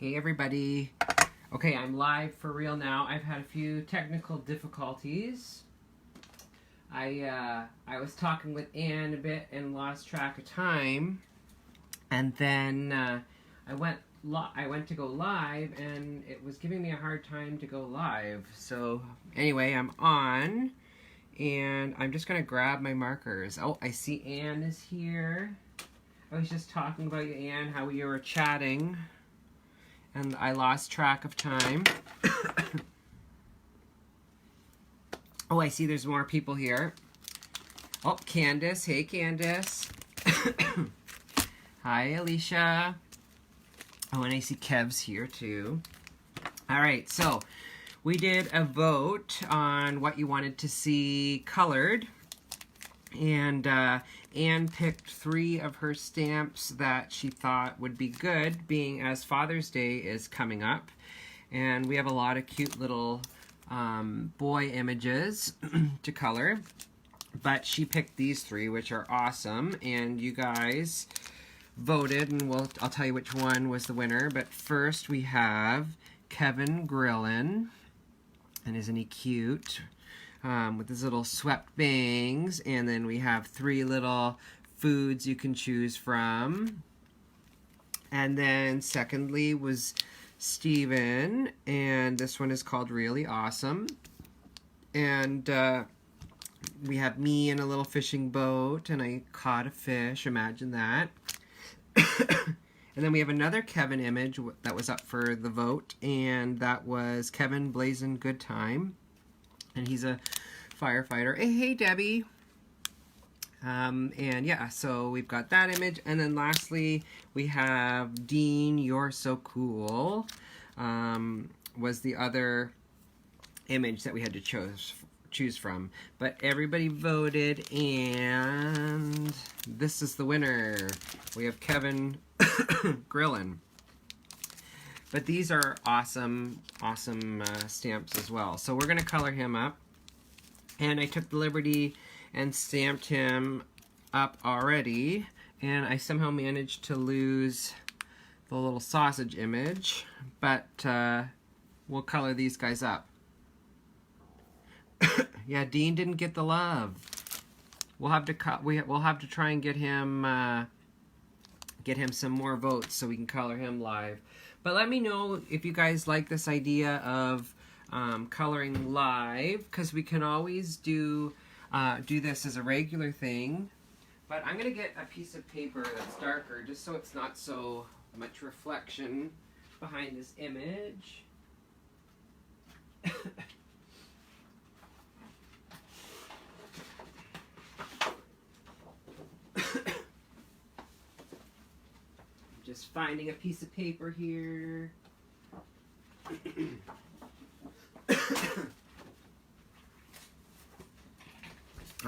Hey everybody. Okay, I'm live for real now. I've had a few technical difficulties. I was talking with Ann a bit and lost track of time, and then I went to go live and it was giving me a hard time to go live. So anyway, I'm on and I'm just gonna grab my markers. Oh, I see Ann is here. I was just talking about you, Ann, how we were chatting and I lost track of time. Oh, I see there's more people here. Oh, Candace. Hey, Candace. Hi, Alicia. Oh, and I see Kev's here too. All right, so we did a vote on what you wanted to see colored. And Anne picked 3 of her stamps that she thought would be good, being as Father's Day is coming up. And we have a lot of cute little boy images to color. But she picked these 3, which are awesome. And you guys voted, and I'll tell you which one was the winner. But first we have Kevin Grillin. And isn't he cute? With his little swept bangs, and then we have 3 little foods you can choose from. And then secondly was Steven, and this one is called Really Awesome. And we have me in a little fishing boat, and I caught a fish, imagine that. And then we have another Kevin image that was up for the vote, and that was Kevin Blazin' Good Time. And he's a firefighter. Hey, Debbie. And yeah, so we've got that image. And then lastly, we have Dean, You're So Cool. Was the other image that we had to choose from. But everybody voted, and this is the winner. We have Kevin Grillin. But these are awesome stamps as well. So we're going to color him up. And I took the liberty and stamped him up already. And I somehow managed to lose the little sausage image. But we'll color these guys up. Yeah, Dean didn't get the love. We'll have to try and get him some more votes so we can color him live. But let me know if you guys like this idea of coloring live, because we can always do this as a regular thing. But I'm going to get a piece of paper that's darker, just so it's not so much reflection behind this image. Just finding a piece of paper here.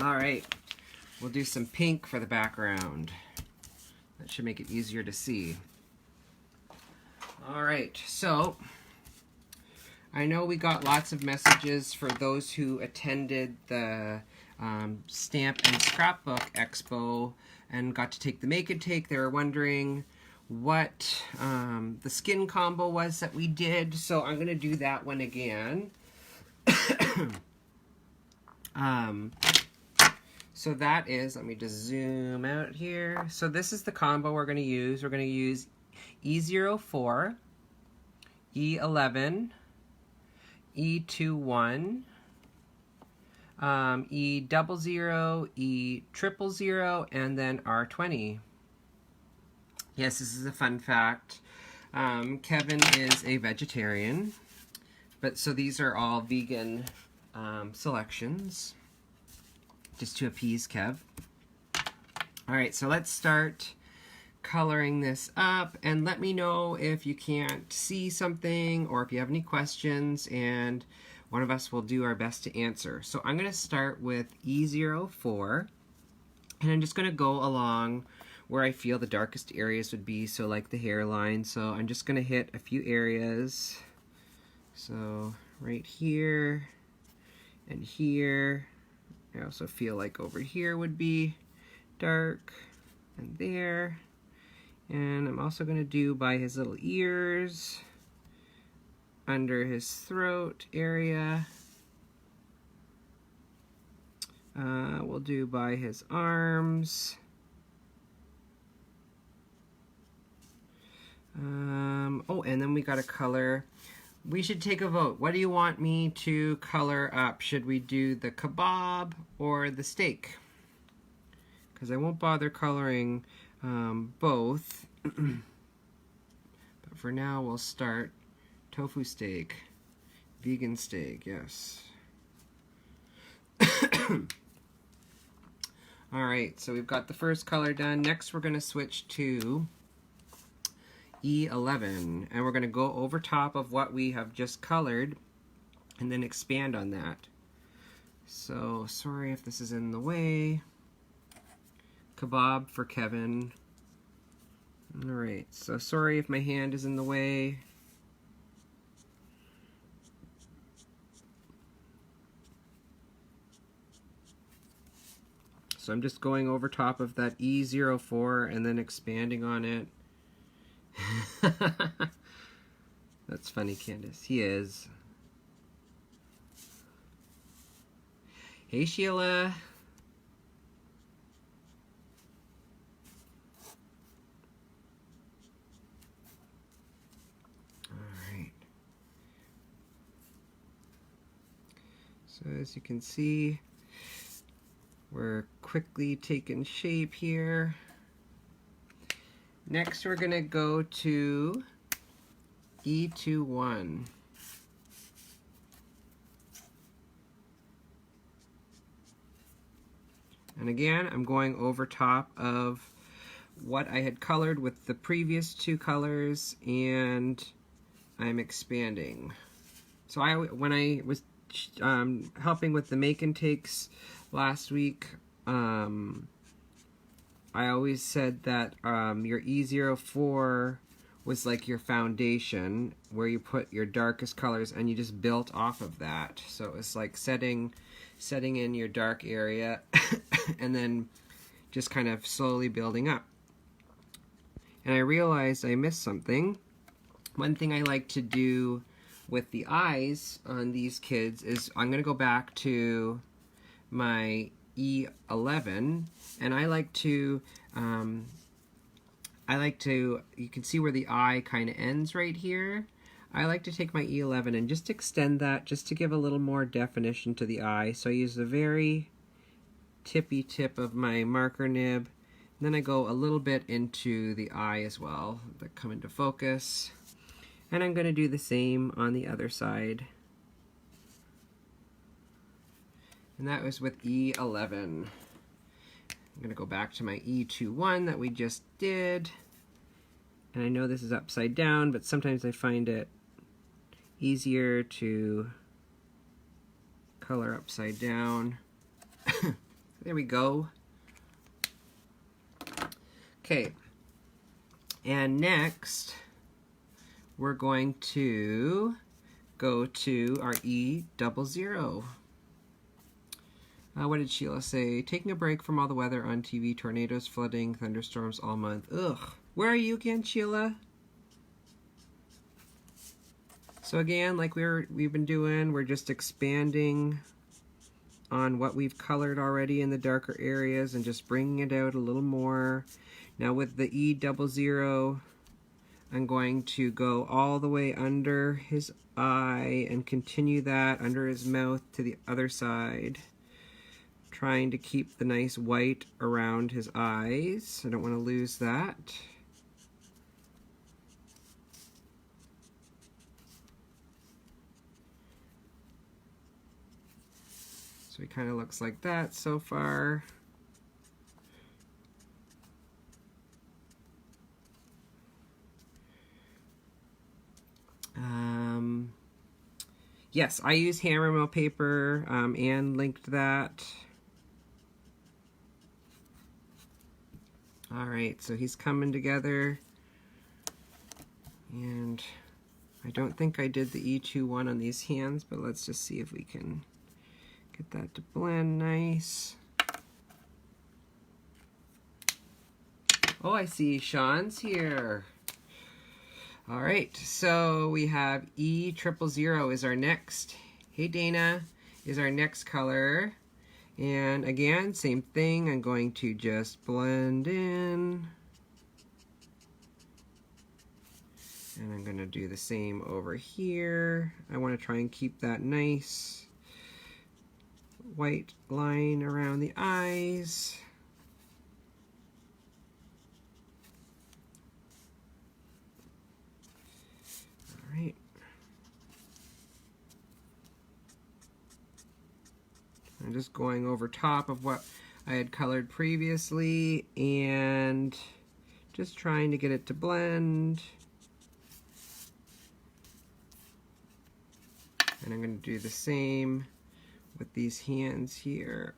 All right, we'll do some pink for the background. That should make it easier to see. All right, so I know we got lots of messages for those who attended the Stamp and Scrapbook Expo and got to take the Make and Take. They were wondering what the skin combo was that we did, so I'm going to do that one again. So that is, let me just zoom out here. So this is the combo we're going to use. We're going to use E04, E11, E21, E00, E000, and then R20. Yes, this is a fun fact. Kevin is a vegetarian, but so these are all vegan selections, just to appease Kev. All right, so let's start coloring this up, and let me know if you can't see something or if you have any questions, and one of us will do our best to answer. So I'm going to start with E04, and I'm just going to go along where I feel the darkest areas would be, so like the hairline. So I'm just going to hit a few areas. So right here and here. I also feel like over here would be dark, and there, And I'm also going to do by his little ears, under his throat area. We'll do by his arms. Oh, and then we got to color. We should take a vote. What do you want me to color up? Should we do the kebab or the steak? Because I won't bother coloring both. But for now, we'll start tofu steak. Vegan steak, yes. Alright, so we've got the first color done. Next, we're going to switch to E11, and we're going to go over top of what we have just colored and then expand on that. So, sorry if this is in the way. Kebab for Kevin. Alright, so sorry if my hand is in the way. So I'm just going over top of that E04 and then expanding on it. That's funny, Candace. He is. Hey, Sheila. Alright. So as you can see, we're quickly taking shape here. Next, we're going to go to E21. And again, I'm going over top of what I had colored with the previous two colors, and I'm expanding. So when I was helping with the make and takes last week, I always said that your E04 was like your foundation, where you put your darkest colors and you just built off of that. So it was like setting in your dark area and then just kind of slowly building up. And I realized I missed something. One thing I like to do with the eyes on these kids is I'm going to go back to my E11, and I like to, you can see where the eye kind of ends right here. I like to take my E11 and just extend that just to give a little more definition to the eye. So I use the very tippy tip of my marker nib, and then I go a little bit into the eye as well, that come into focus. And I'm going to do the same on the other side. And that was with E11. I'm going to go back to my E21 that we just did. And I know this is upside down, but sometimes I find it easier to color upside down. There we go. Okay. And next, we're going to go to our E00. What did Sheila say? Taking a break from all the weather on TV, tornadoes, flooding, thunderstorms all month. Ugh. Where are you again, Sheila? So again, like we've been doing, we're just expanding on what we've colored already in the darker areas and just bringing it out a little more. Now with the E00, I'm going to go all the way under his eye and continue that under his mouth to the other side, trying to keep the nice white around his eyes. I don't want to lose that. So he kind of looks like that so far. Yes, I use hammer mill paper. Anne linked that. Alright, so he's coming together. And I don't think I did the E21 on these hands, but let's just see if we can get that to blend nice. Oh, I see Sean's here. All right, so we have E000 is our next. Hey Dana, is our next color. And again, same thing, I'm going to just blend in. And I'm going to do the same over here. I want to try and keep that nice white line around the eyes. All right. I'm just going over top of what I had colored previously and just trying to get it to blend. And I'm going to do the same with these hands here.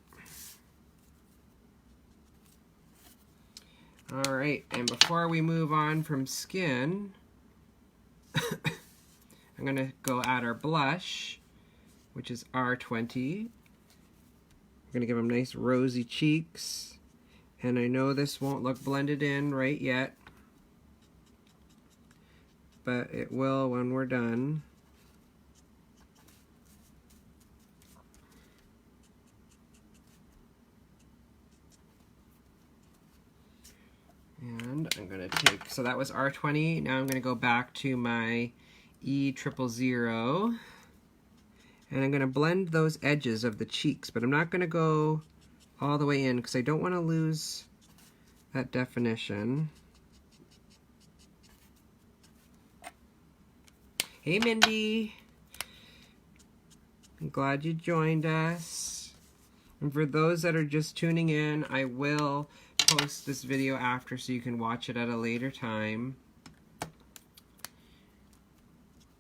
All right, and before we move on from skin, I'm going to go add our blush, which is R20. We're going to give them nice rosy cheeks. And I know this won't look blended in right yet, but it will when we're done. And I'm going to take, so that was R20. Now I'm going to go back to my E000. And I'm going to blend those edges of the cheeks, but I'm not going to go all the way in because I don't want to lose that definition. Hey Mindy, I'm glad you joined us. And for those that are just tuning in, I will post this video after so you can watch it at a later time.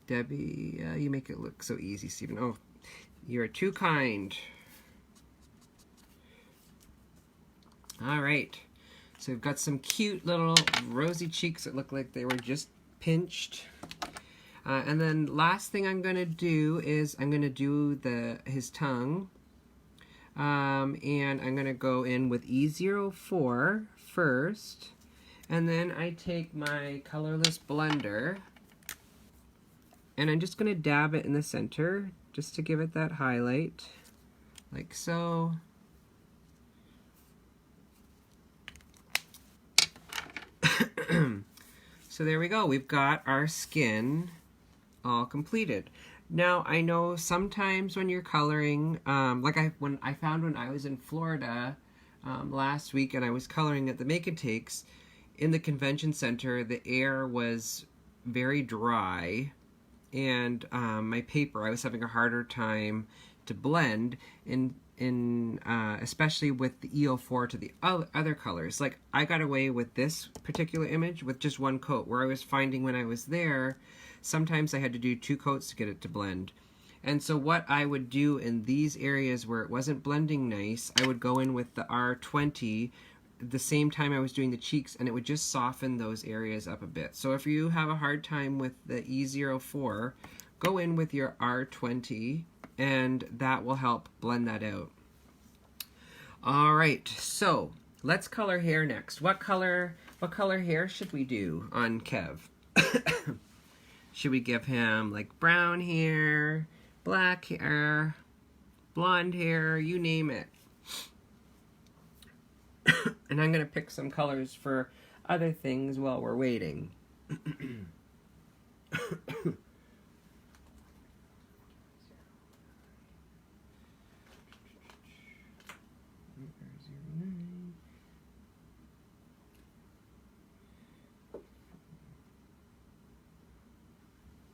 Debbie, you make it look so easy, Stephen. Oh, you're too kind. All right, so we've got some cute little rosy cheeks that look like they were just pinched. And then last thing I'm going to do is I'm going to do his tongue. And I'm going to go in with E04 first. And then I take my colorless blender. And I'm just going to dab it in the center just to give it that highlight, like so. So there we go. We've got our skin all completed. Now I know sometimes when you're coloring, like I found when I was in Florida last week and I was coloring at the Make and Takes in the convention center, the air was very dry. And my paper, I was having a harder time to blend especially with the E04 to the other colors. Like I got away with this particular image with just one coat, where I was finding when I was there, sometimes I had to do 2 coats to get it to blend. And so what I would do in these areas where it wasn't blending nice, I would go in with the R20 the same time I was doing the cheeks, and it would just soften those areas up a bit. So if you have a hard time with the E04, go in with your R20 and that will help blend that out. All right, so let's color hair next. What color hair should we do on Kev? Should we give him like brown hair, black hair, blonde hair, you name it? And I'm going to pick some colors for other things while we're waiting.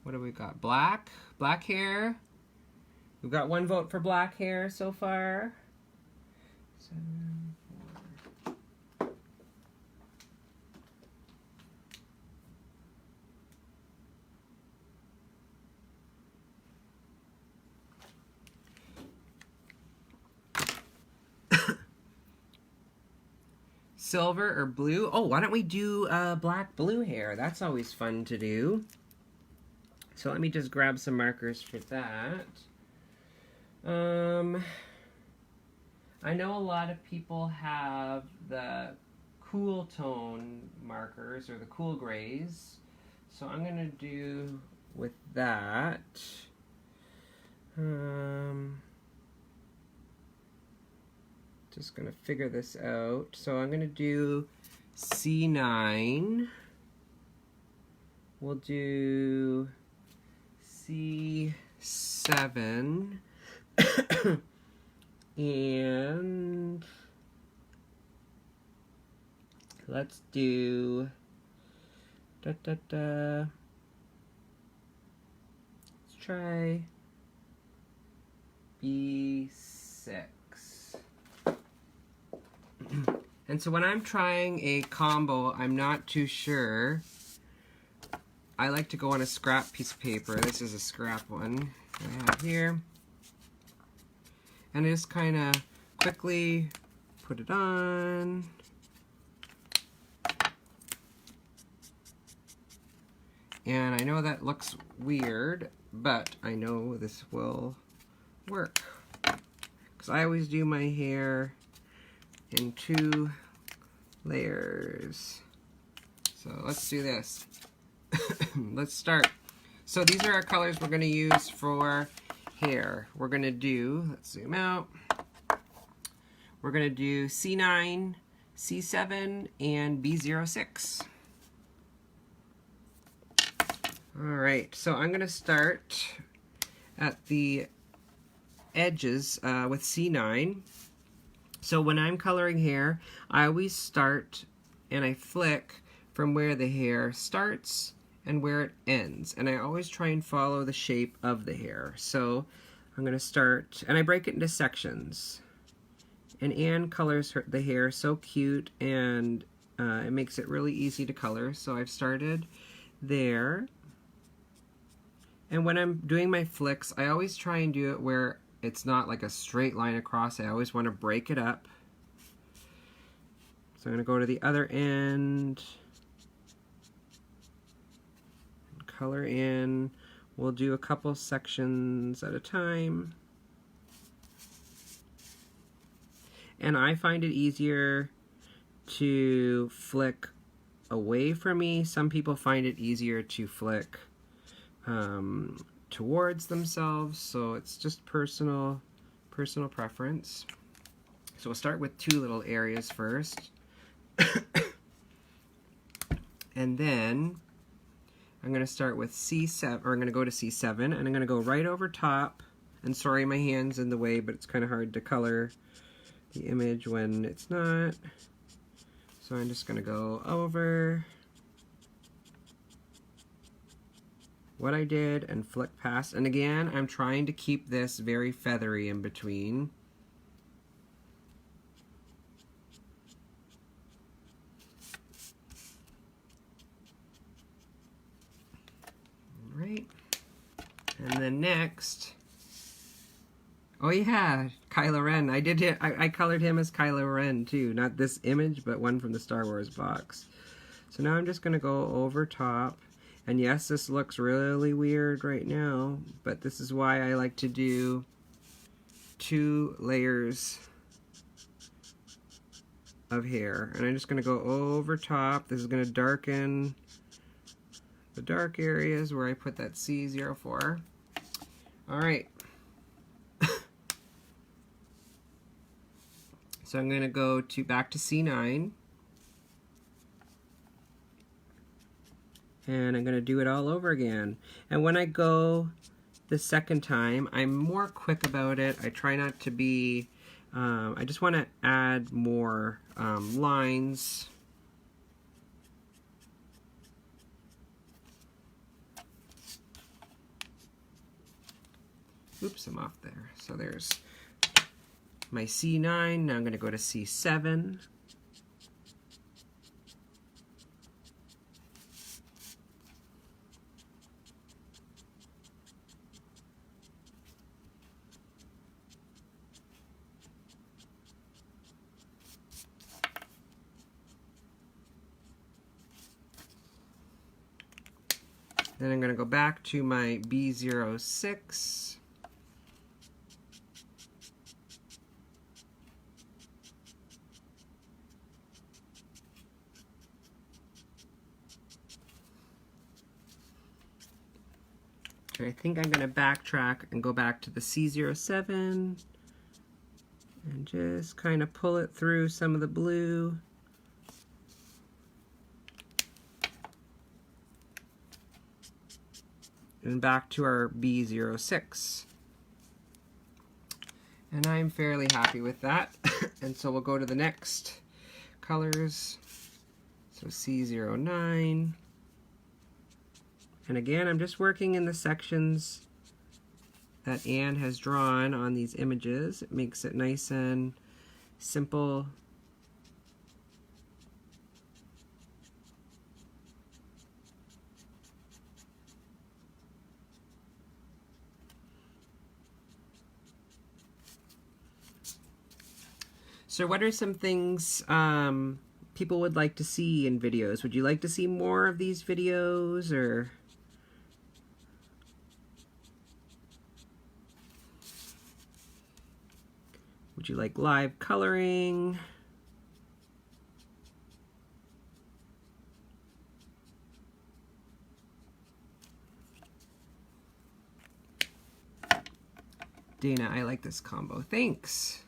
What do we got? Black hair. We've got 1 vote for black hair so far. 7, 4. Silver or blue? Oh, why don't we do black blue hair? That's always fun to do. So let me just grab some markers for that. I know a lot of people have the cool tone markers, or the cool grays. So I'm going to do with that. Just going to figure this out. So I'm going to do C9. We'll do C7. And let's do let's try B6. And so when I'm trying a combo, I'm not too sure. I like to go on a scrap piece of paper. This is a scrap one I have here. And I just kind of quickly put it on. And I know that looks weird, but I know this will work. Because I always do my hair in 2 layers. So let's do this. Let's start. So these are our colors we're going to use for hair. We're going to do, let's zoom out. We're going to do C9, C7, and B06. Alright, so I'm going to start at the edges with C9. So when I'm coloring hair, I always start and I flick from where the hair starts and where it ends. And I always try and follow the shape of the hair. So I'm going to start, and I break it into sections. And Anne colors the hair so cute, and it makes it really easy to color. So I've started there. And when I'm doing my flicks, I always try and do it where it's not like a straight line across. I always want to break it up. So I'm going to go to the other end. Color in. We'll do a couple sections at a time. And I find it easier to flick away from me. Some people find it easier to flick towards themselves, so it's just personal preference. So we'll start with 2 little areas first. And then I'm going to start with C7, or I'm going to go to C7, and I'm going to go right over top. And sorry, my hand's in the way, but it's kind of hard to color the image when it's not. So I'm just going to go over what I did and flick past. And again, I'm trying to keep this very feathery in between. Right. And then next, oh yeah, Kylo Ren. I colored him as Kylo Ren too. Not this image, but one from the Star Wars box. So now I'm just going to go over top. And yes, this looks really weird right now, but this is why I like to do 2 layers of hair. And I'm just going to go over top. This is going to darken the dark areas where I put that C04. Alright. So I'm going to go back to C9. And I'm going to do it all over again. And when I go the second time, I'm more quick about it. I try not to be, I just want to add more lines. Oops, I'm off there. So there's my C9. Now I'm going to go to C7. Then I'm going to go back to my B06. And I think I'm going to backtrack and go back to the C07 and just kind of pull it through some of the blue. And back to our B06. And I'm fairly happy with that. And so we'll go to the next colors. So C09. And again, I'm just working in the sections that Anne has drawn on these images. It makes it nice and simple. So what are some things people would like to see in videos? Would you like to see more of these videos, or would you like live coloring? Dana, I like this combo. Thanks.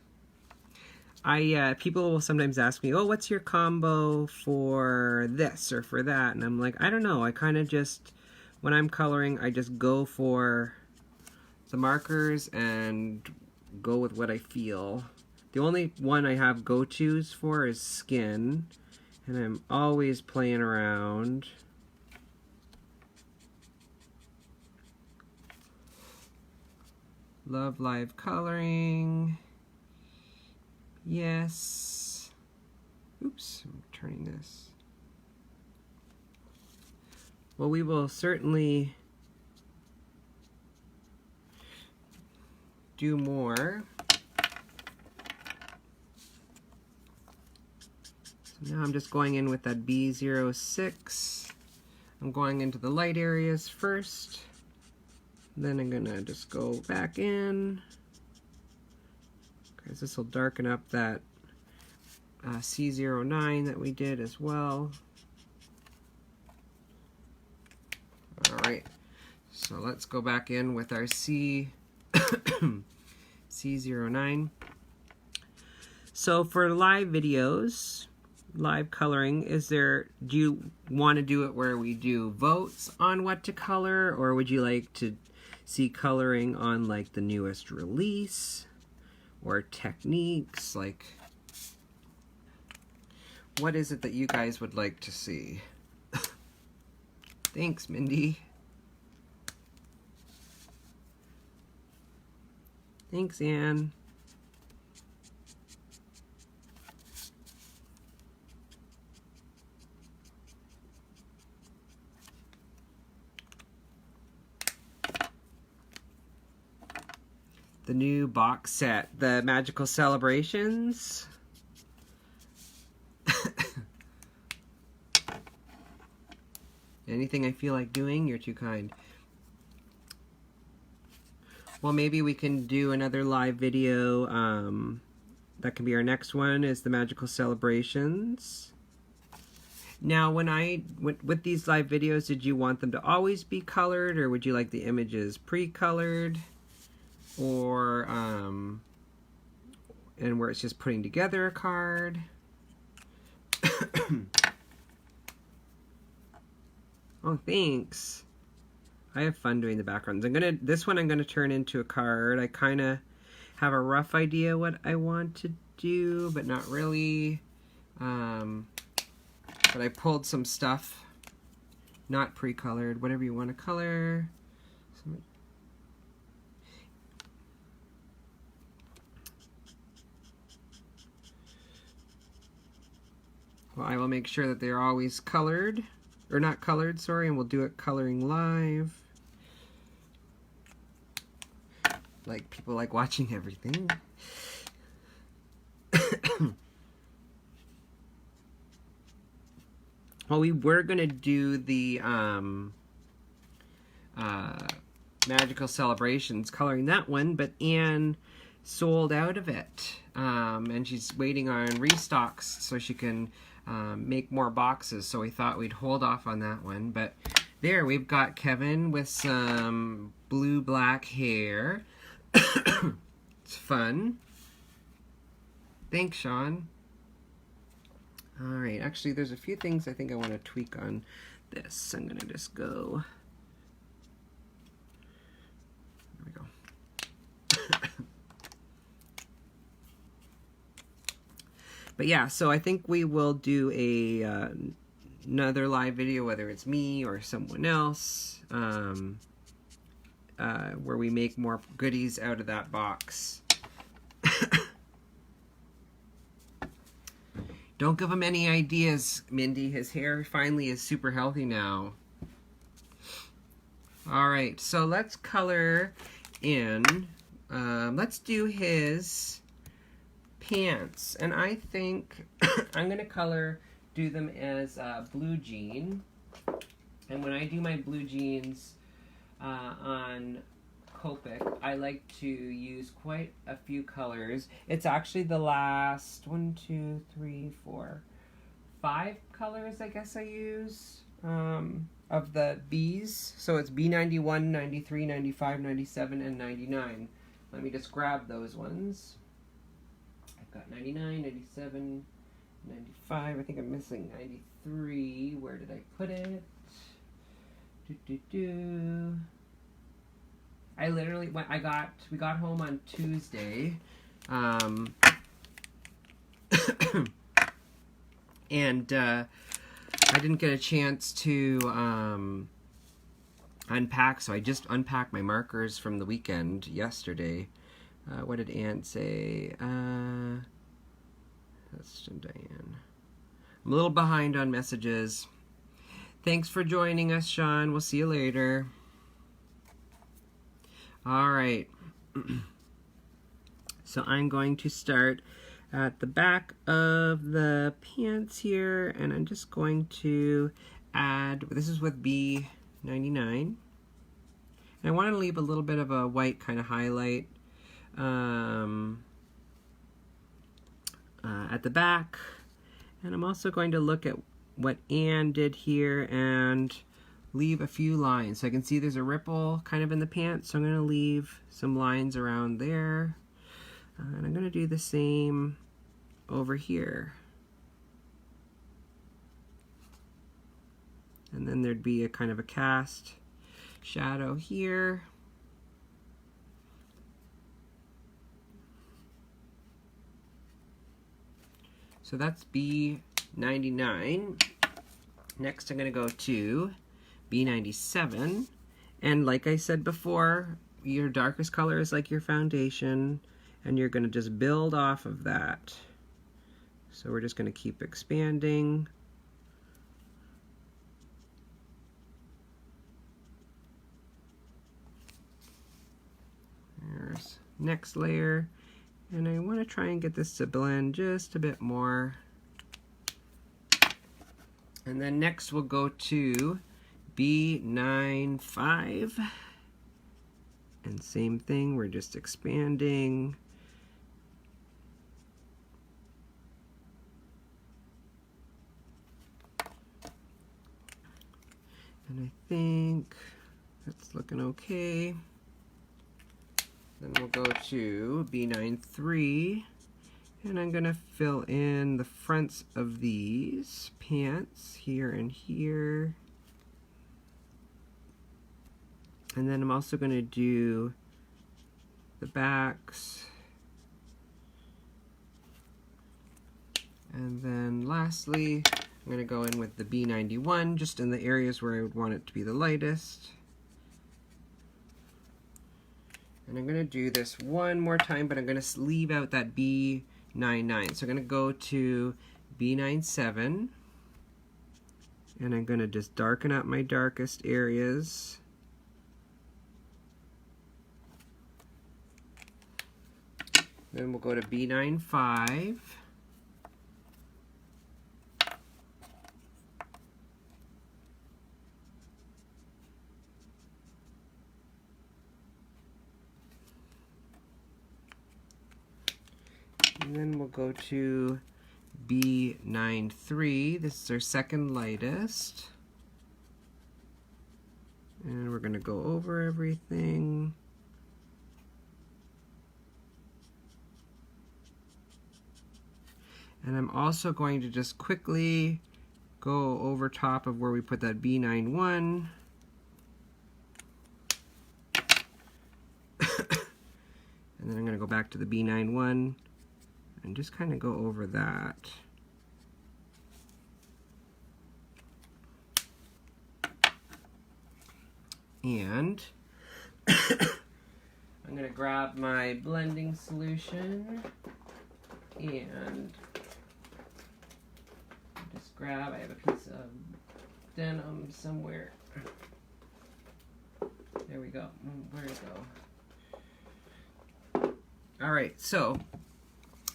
People will sometimes ask me, oh, what's your combo for this or for that? And I'm like, I don't know. I kind of just, when I'm coloring, I just go for the markers and go with what I feel. The only one I have go-tos for is skin, and I'm always playing around. Love live coloring. Yes. Oops, I'm turning this. Well, we will certainly do more. So now I'm just going in with that B06. I'm going into the light areas first. Then I'm gonna just go back in, because this will darken up that C09 that we did as well. Alright, so let's go back in with our C09. So for live videos, live coloring, do you want to do it where we do votes on what to color, or would you like to see coloring on like the newest release or techniques? Like, what is it that you guys would like to see? Thanks, Mindy. Thanks, Anne. The new box set, the Magical Celebrations. Anything I feel like doing, you're too kind. Well, maybe we can do another live video. That can be our next one, is the Magical Celebrations. Now, with these live videos, did you want them to always be colored, or would you like the images pre-colored? Or, and where it's just putting together a card? Oh, thanks. I have fun doing the backgrounds. This one I'm gonna turn into a card. I kind of have a rough idea what I want to do, but not really. But I pulled some stuff, not pre-colored, whatever you want to color. Well, I will make sure that they're always colored. Or not colored, sorry, and we'll do it coloring live. Like, people like watching everything. Well, we were going to do the Magical Celebrations, coloring that one, but Anne sold out of it. And she's waiting on restocks so she can make more boxes, so we thought we'd hold off on that one. But There, we've got Kevin with some blue-black hair. It's fun. Thanks, Sean. All right, actually, there's a few things I think I want to tweak on this. I'm going to just go. There we go. But yeah, so I think we will do a another live video, whether it's me or someone else, where we make more goodies out of that box. Don't give him any ideas, Mindy. His hair finally is super healthy now. All right, so let's color in. Let's do his pants. And I think I'm going to do them as blue jean. And when I do my blue jeans on Copic, I like to use quite a few colors. It's actually the last 5 colors I guess I use of the B's. So it's B91, 93, 95, 97, and 99. Let me just grab those ones. I've got 99, 97, 95. I think I'm missing 93. Where did I put it? I literally went. We got home on Tuesday, and I didn't get a chance to unpack, so I just unpacked my markers from the weekend yesterday. What did Ann say? That's Diane. I'm a little behind on messages. Thanks for joining us, Sean. We'll see you later. All right. So I'm going to start at the back of the pants here, and I'm just going to add, this is with B99. And I want to leave a little bit of a white kind of highlight at the back. And I'm also going to look at what Anne did here and leave a few lines. So I can see there's a ripple kind of in the pants, so I'm going to leave some lines around there. And I'm going to do the same over here. And then there'd be a kind of a cast shadow here. So that's B99. Next I'm going to go to B97. And like I said before, your darkest color is like your foundation, and you're going to just build off of that. So we're just going to keep expanding. There's next layer. And I want to try and get this to blend just a bit more. And then next we'll go to B95. And same thing, we're just expanding. And I think that's looking okay. Then we'll go to B93, and I'm going to fill in the fronts of these pants here and here. And then I'm also going to do the backs. And then lastly, I'm going to go in with the B91 just in the areas where I would want it to be the lightest. And I'm going to do this one more time, but I'm going to leave out that B99. So I'm going to go to B97. And I'm going to just darken up my darkest areas. Then we'll go to B95. And then we'll go to B93. This is our second lightest. And we're going to go over everything. And I'm also going to just quickly go over top of where we put that B91. And then I'm going to go back to the B91 and just kind of go over that. And I'm going to grab my blending solution and just grab, I have a piece of denim somewhere. There we go. Where'd it go? Alright, so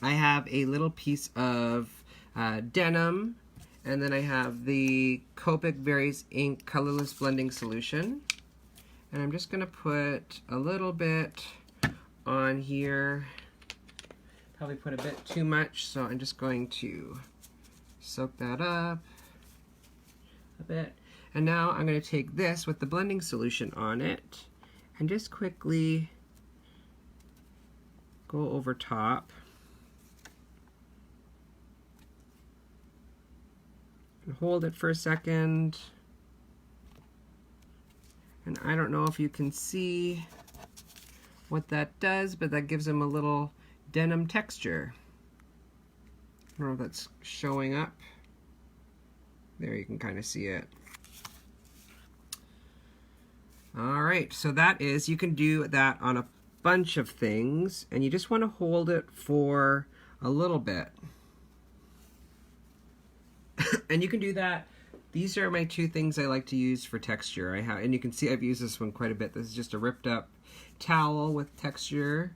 I have a little piece of denim, and then I have the Copic Berries Ink Colorless Blending Solution. And I'm just going to put a little bit on here. Probably put a bit too much, so I'm just going to soak that up a bit. And now I'm going to take this with the blending solution on it and just quickly go over top. And hold it for a second. And I don't know if you can see what that does, but that gives them a little denim texture. I don't know if that's showing up. There, you can kind of see it. Alright, so that is, you can do that on a bunch of things, and you just want to hold it for a little bit. And you can do that. These are my two things I like to use for texture. And you can see I've used this one quite a bit. This is just a ripped up towel with texture.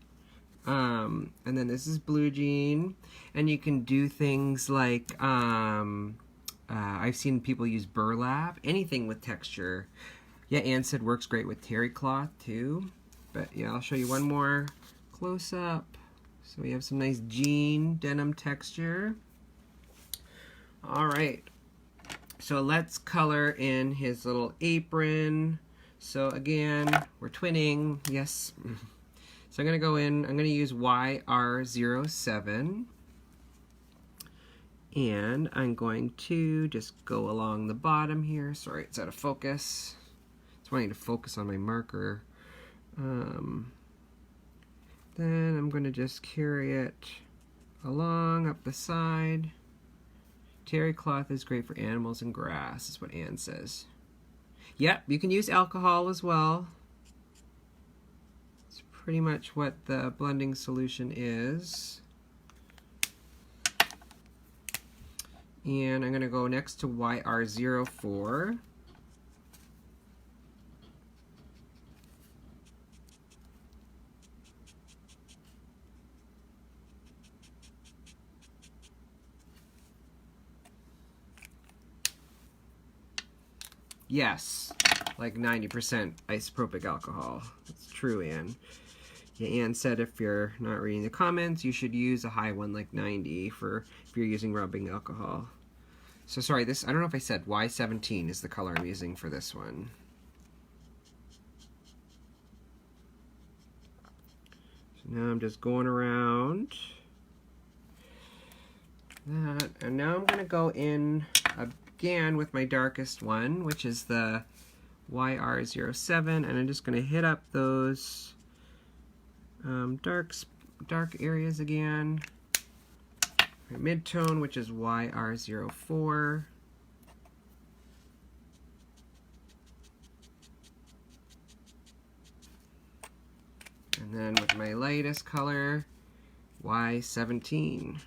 And then this is Blue Jean. And you can do things like, I've seen people use burlap, anything with texture. Yeah, Anne said works great with terry cloth too. But yeah, I'll show you one more close up. So we have some nice jean denim texture. All right. So let's color in his little apron. So again, we're twinning, yes. So I'm gonna go in, I'm gonna use YR07. And I'm going to just go along the bottom here. Sorry, it's out of focus. It's wanting to focus on my marker. Then I'm gonna just carry it along up the side. Terry cloth is great for animals and grass, is what Anne says. Yep, you can use alcohol as well. It's pretty much what the blending solution is. And I'm going to go next to YR04. Yes, like 90% isopropyl alcohol. That's true, Anne. Yeah, Anne said if you're not reading the comments, you should use a high one like 90 for if you're using rubbing alcohol. So sorry, this, I don't know if I said Y17 is the color I'm using for this one. So now I'm just going around that, and now I'm going to go in again with my darkest one, which is the YR07, and I'm just going to hit up those dark areas again. My mid-tone, which is YR04. And then with my lightest color, Y17.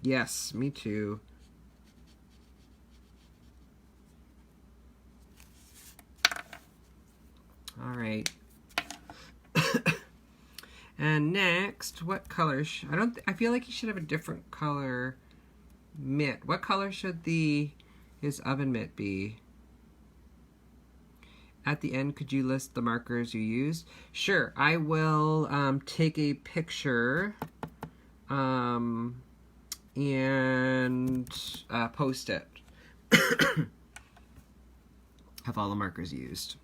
Yes, me too. All right. And next, what color? I feel like he should have a different color mitt. What color should his oven mitt be? At the end, could you list the markers you used? Sure, I will take a picture. post it. Have all the markers used.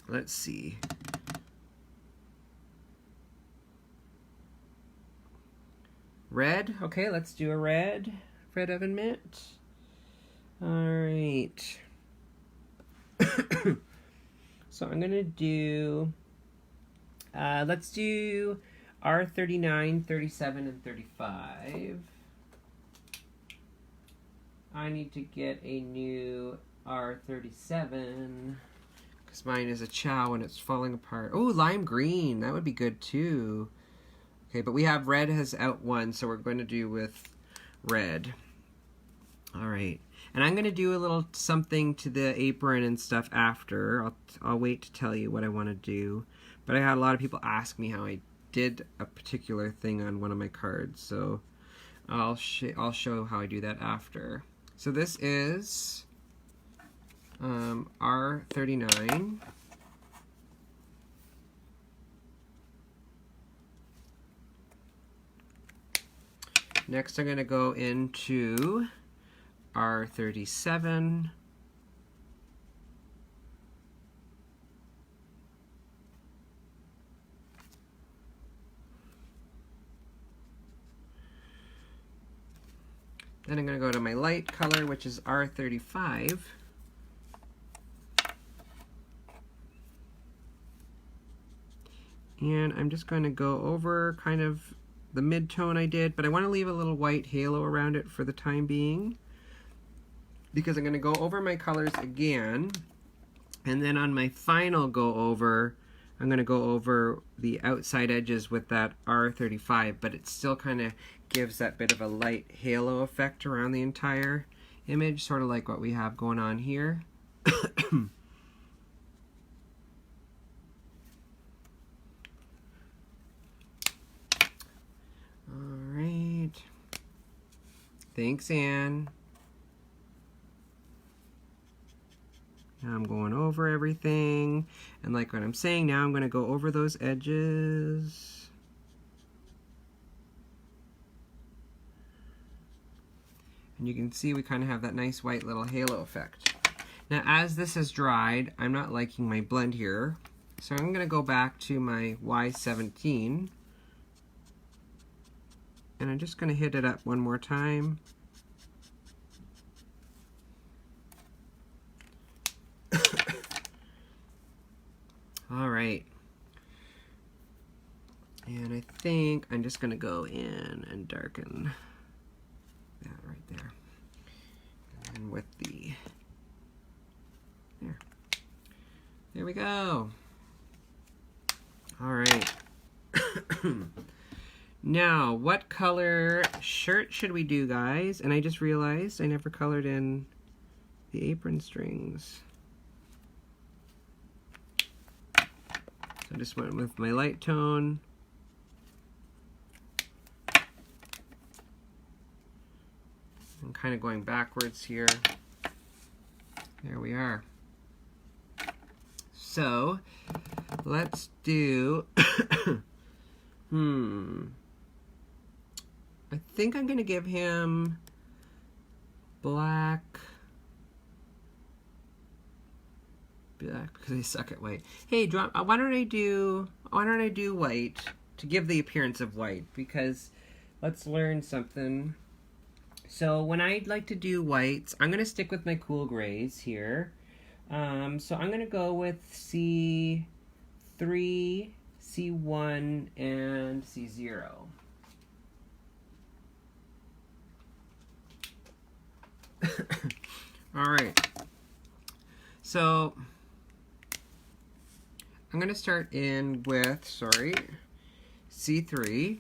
Let's see. Red. Okay, let's do a red. Red oven mitt. All right. So I'm going to do, let's do R39, 37, and 35. I need to get a new R37 because mine is a chow and it's falling apart. Oh, lime green. That would be good too. Okay, but we have red has out one, so we're going to do with red. All right. And I'm going to do a little something to the apron and stuff after. I'll wait to tell you what I want to do. But I had a lot of people ask me how I did a particular thing on one of my cards. So I'll show how I do that after. So this is R39. Next I'm going to go into R37. Then I'm going to go to my light color, which is R35. And I'm just going to go over kind of the mid-tone I did, but I want to leave a little white halo around it for the time being, because I'm going to go over my colors again, and then on my final go over, I'm going to go over the outside edges with that R35, but it still kind of gives that bit of a light halo effect around the entire image, sort of like what we have going on here. Alright. Thanks, Anne. Now I'm going over everything, and like what I'm saying, now I'm going to go over those edges. And you can see we kind of have that nice white little halo effect. Now as this has dried, I'm not liking my blend here, so I'm going to go back to my Y17, and I'm just going to hit it up one more time. All right, and I think I'm just going to go in and darken that right there, and with the, there we go. All right. Now, what color shirt should we do, guys? And I just realized I never colored in the apron strings. I just went with my light tone. I'm kind of going backwards here. There we are. So, let's do, I think I'm going to give him black because I suck at white. Hey, why don't I do white to give the appearance of white, because let's learn something. So when I like to do whites, I'm going to stick with my cool grays here. So I'm going to go with C3, C1, and C0. All right. So I'm going to start in with, C3.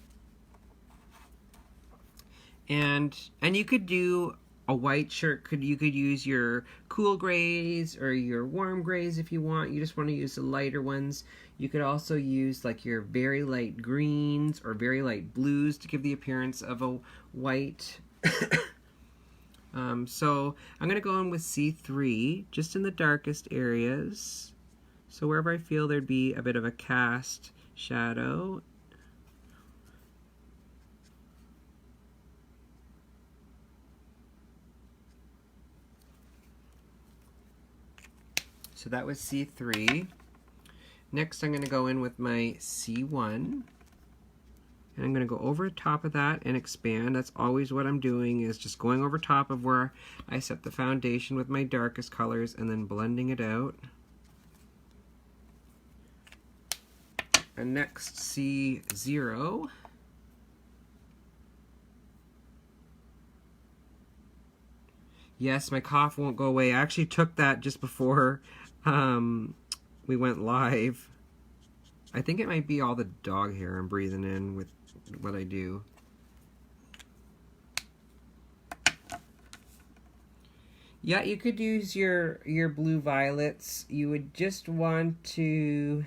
And you could do a white shirt. You could use your cool grays or your warm grays if you want. You just want to use the lighter ones. You could also use like your very light greens or very light blues to give the appearance of a white. So I'm going to go in with C3, just in the darkest areas. So wherever I feel there'd be a bit of a cast shadow. So that was C3. Next, I'm going to go in with my C1. And I'm going to go over top of that and expand. That's always what I'm doing, is just going over top of where I set the foundation with my darkest colors and then blending it out. And next, C0. Yes, my cough won't go away. I actually took that just before we went live. I think it might be all the dog hair I'm breathing in with what I do. Yeah, you could use your blue violets. You would just want to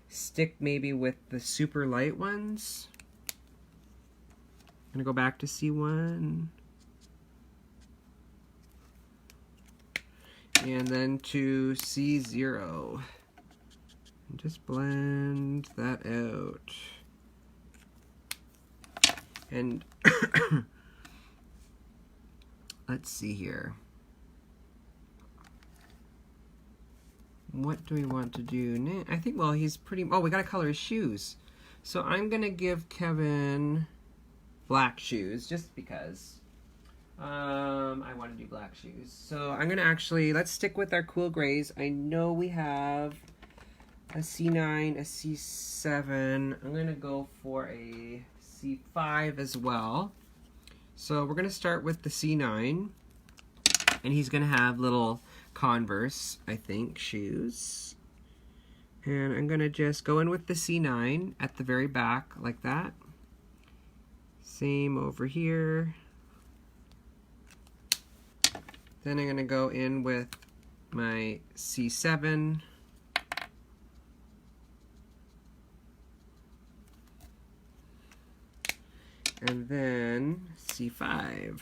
stick maybe with the super light ones. I'm gonna go back to C1. And then to C0. And just blend that out. And let's see here. What do we want to do? I think, well, he's pretty... Oh, we gotta color his shoes. So I'm gonna give Kevin black shoes, just because I want to do black shoes. So I'm gonna actually, let's stick with our cool grays. I know we have a C9, a C7. I'm gonna go for a C5 as well. So we're gonna start with the C9, and he's gonna have little Converse, I think, shoes. And I'm gonna just go in with the C9 at the very back like that. Same over here. Then I'm gonna go in with my C7. And then C5.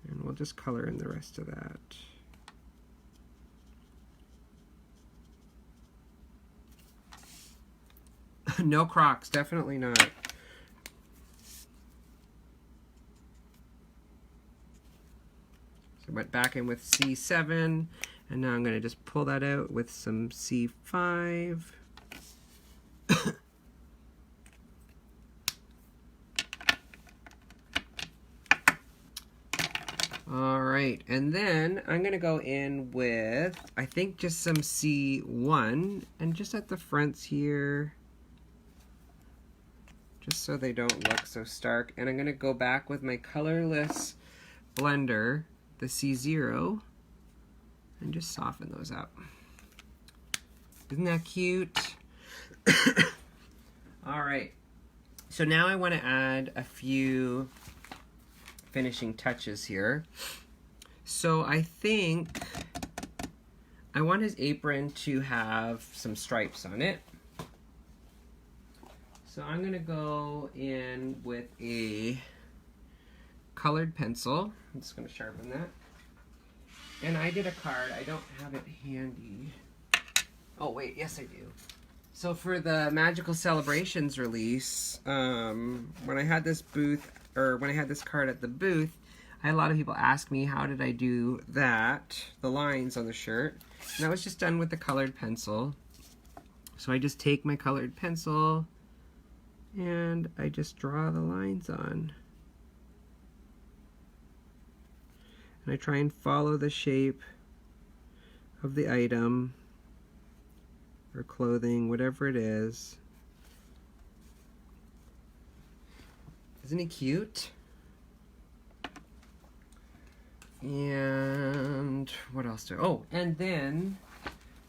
And we'll just color in the rest of that. No Crocs, definitely not. So I went back in with C7, and now I'm going to just pull that out with some C5. Alright, and then I'm going to go in with, I think, just some C1, and just at the fronts here, just so they don't look so stark. And I'm going to go back with my colorless blender, the C0, and just soften those up. Isn't that cute? Alright, so now I want to add a few finishing touches here. So I think I want his apron to have some stripes on it. So I'm going to go in with a colored pencil. I'm just going to sharpen that. And I did a card. I don't have it handy. Oh wait, yes I do. So for the Magical Celebrations release, when I had this booth, or when I had this card at the booth, I had a lot of people ask me how did I do that, the lines on the shirt. And that was just done with the colored pencil. So I just take my colored pencil and I just draw the lines on. And I try and follow the shape of the item or clothing, whatever it is. Isn't he cute? And what else do? Oh, and then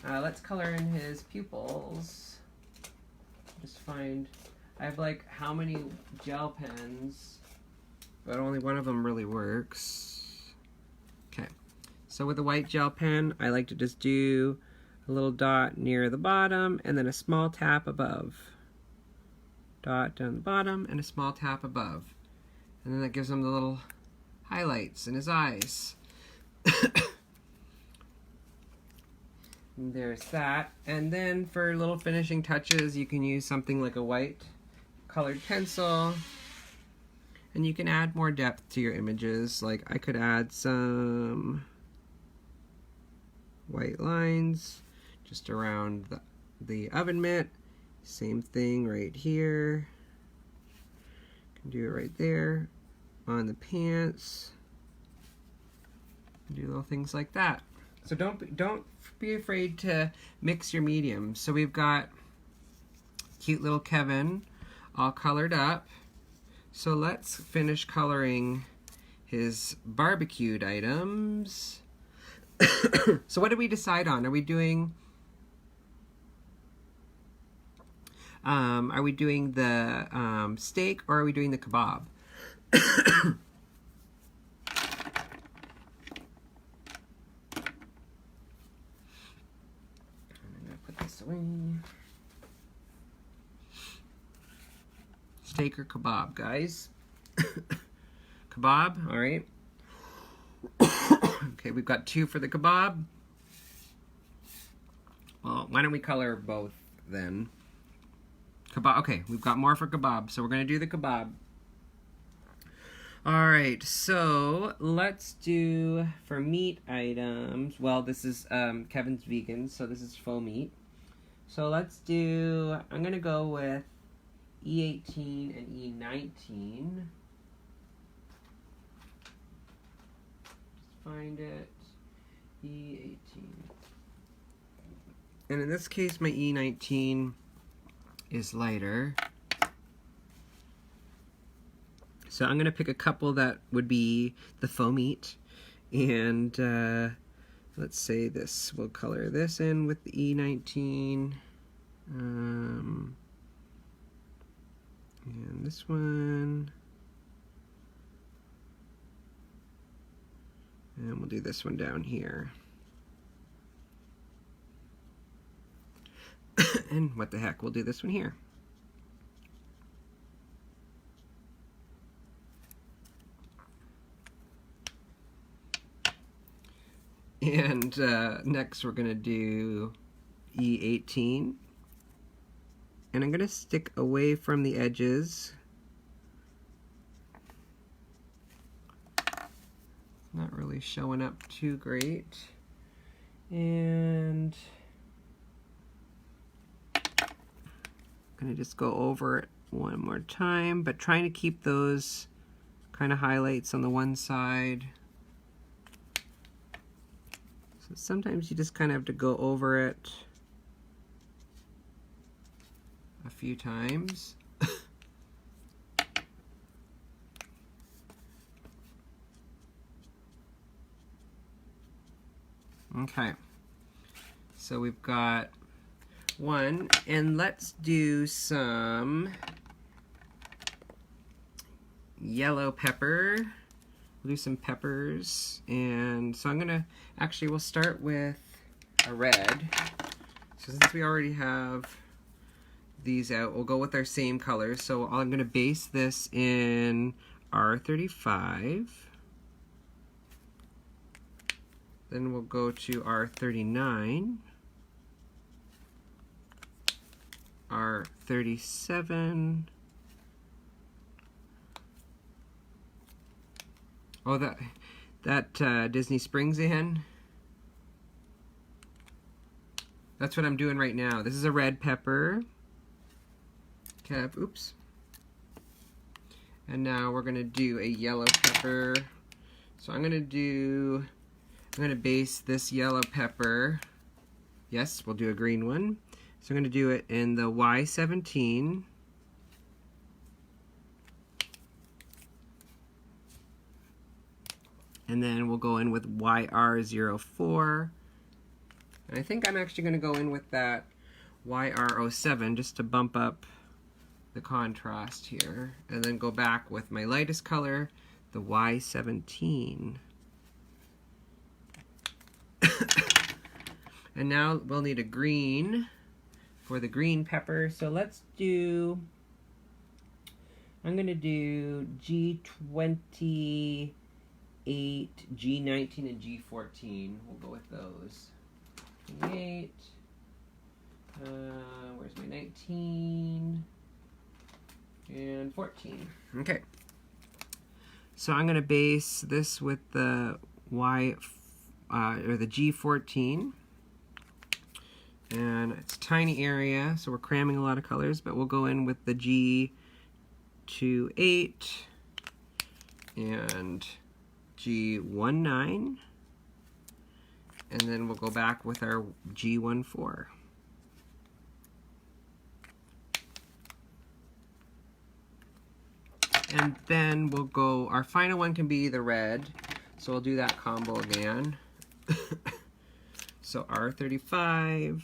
let's color in his pupils. Just find, I have like how many gel pens, but only one of them really works. Okay, so with a white gel pen, I like to just do a little dot near the bottom and then a small tap above. Dot down the bottom and a small tap above. And then that gives him the little highlights in his eyes. There's that. And then for little finishing touches, you can use something like a white colored pencil. And you can add more depth to your images. Like I could add some white lines just around the oven mitt. Same thing right here. Can do it right there on the pants. Do little things like that. So don't be afraid to mix your mediums. So we've got cute little Kevin all colored up. So let's finish coloring his barbecued items. So what did we decide on? Are we doing the steak, or are we doing the kebab? I'm gonna put this away. Steak or kebab, guys? Kebab, all right. Okay, we've got 2 for the kebab. Well, why don't we color both then? Kebab, okay, we've got more for kebab, so we're gonna do the kebab. All right, so let's do for meat items. Well, this is Kevin's vegan, so this is faux meat. So let's do, I'm gonna go with E18 and E19. Just find it. E18. And in this case, my E19 is lighter. So I'm gonna pick a couple that would be the faux meat, and let's say this. We'll color this in with the E19, and this one, and we'll do this one down here. And what the heck, we'll do this one here. And next we're gonna do E18. And I'm gonna stick away from the edges. Not really showing up too great. And I'm gonna just go over it one more time, but trying to keep those kind of highlights on the one side. So sometimes you just kind of have to go over it a few times. Okay, so we've got one, and let's do some yellow pepper. We'll do some peppers, and so I'm gonna, actually we'll start with a red. So since we already have these out, we'll go with our same colors. So I'm gonna base this in R35. Then we'll go to R39, R37. Oh, that Disney Springs in. That's what I'm doing right now. This is a red pepper. Okay, oops. And now we're gonna do a yellow pepper. So I'm gonna base this yellow pepper. Yes, we'll do a green one. So I'm gonna do it in the Y17. And then we'll go in with YR04. And I think I'm actually gonna go in with that YR07 just to bump up the contrast here. And then go back with my lightest color, the Y17. And now we'll need a green for the green pepper. So let's do, I'm gonna do G28, G19, and G14. We'll go with those. 28, where's my 19, and 14. Okay. So I'm gonna base this with the or the G14. And it's a tiny area, so we're cramming a lot of colors, but we'll go in with the G28 and G19, and then we'll go back with our G14. And then we'll go, our final one can be the red, so we'll do that combo again. So R35,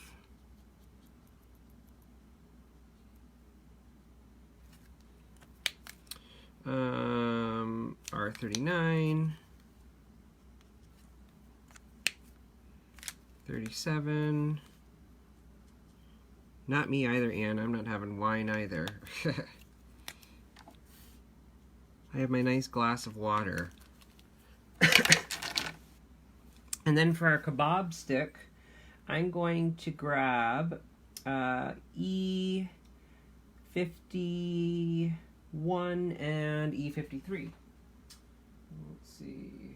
R39, 37. Not me either, Anne. I'm not having wine either. I have my nice glass of water. And then for our kebab stick, I'm going to grab E51 and E53. Let's see,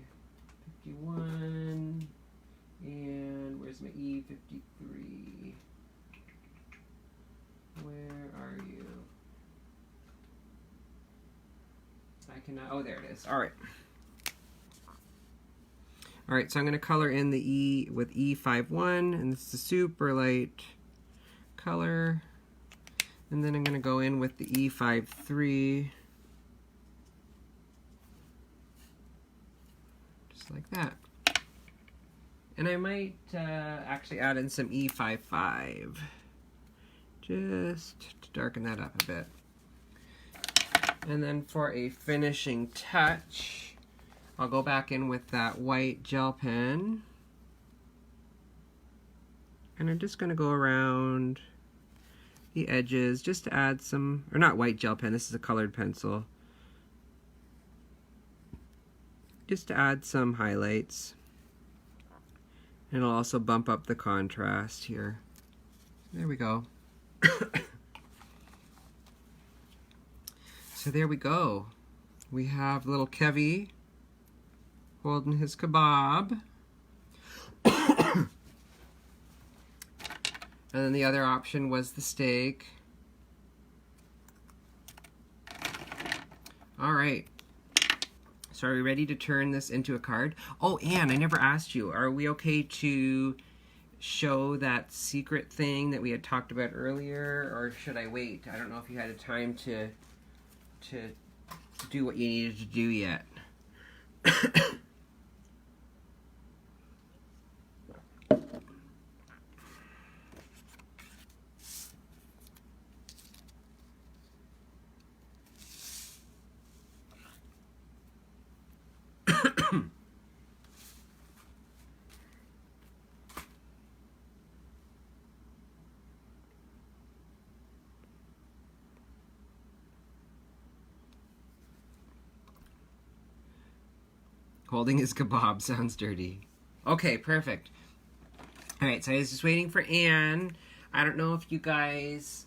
51, and where's my E53? Where are you? I cannot, oh, there it is. All right. All right, so I'm going to color in the E with E51, and this is a super light color. And then I'm going to go in with the E53, just like that. And I might actually add in some E55, just to darken that up a bit. And then for a finishing touch, I'll go back in with that white gel pen. And I'm just going to go around the edges just to add some, or not white gel pen, this is a colored pencil. Just to add some highlights. And it'll also bump up the contrast here. There we go. So there we go. We have little Kevy holding his kebab. And then the other option was the steak. All right. So are we ready to turn this into a card? Oh, Anne, I never asked you. Are we okay to show that secret thing that we had talked about earlier, or should I wait? I don't know if you had a time to do what you needed to do yet. Holding his kebab sounds dirty. Okay, perfect. All right, so I was just waiting for Anne. I don't know if you guys